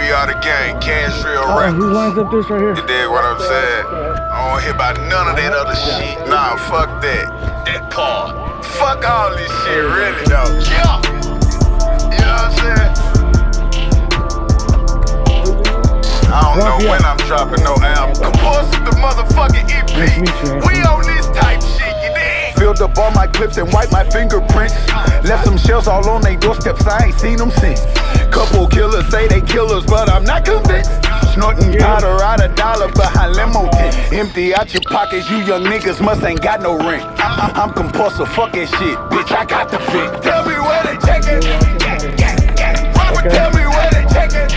We are the gang, cash real rap. Who lines up this right here? You dig what I'm saying? I don't hear about none of that other shit. Nah, fuck that. That part. Fuck all this shit, really though. Yeah. You know what I'm saying? I don't know when I'm dropping no album. Compulsive the motherfucking EP. We on this type shit, you dig? Filled up all my clips and wiped my fingerprints. Left some shells all on they doorsteps, I ain't seen them since. Couple killers say they killers, but I'm not convinced. Snorting powder out $1 behind limo tent. Empty out your pockets, you young niggas must ain't got no rent. I'm compulsive, fuck that shit, bitch, I got the fit. Tell me where they check it. Tell me where they check it.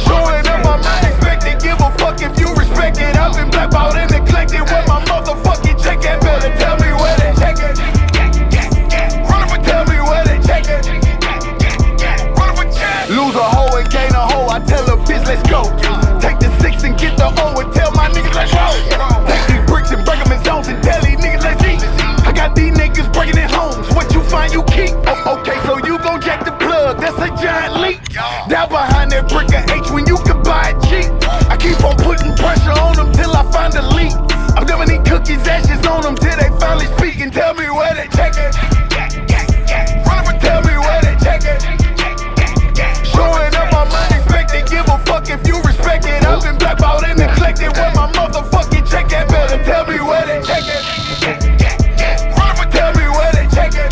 Showing up, I'm not expected. Give a fuck if you respect it. I've been blackballed and neglected. Where my motherfucking check it. Better tell me where they check it. Run up and tell me where they check it. Run up and check. Lose a hoe and gain a hoe. I tell a bitch, let's go. Take the 6 and get the O and tell my niggas, let's roll. Take these bricks and break them in zones and tell these niggas, let's eat. I got these niggas breaking in homes. What you find, you keep. Oh, okay, so you gon' jack the plug. That's a giant leak. Down behind that brick of H when you can buy it cheap. I keep on putting pressure on them till I find a leak. I'm giving these cookies ashes on them till they finally speak and tell me where they check it. Run up and tell me where they check it. Showing up, I'm unexpected. Give a fuck if you respect it. I've been blackballed and neglected. Where my motherfucking check it. Better tell me where they check it. Run up and tell me where they check it.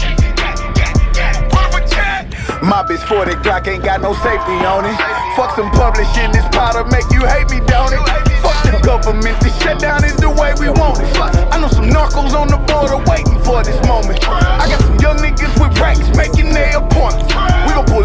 My bitch 40 Glock ain't got no safety on it. Fuck some publishing, this powder make you hate me, don't it? Fuck the government, this shutdown is the way we want it. I know some narcos on the border waiting for this moment. I got some young niggas with racks making their appointments. We gon' pull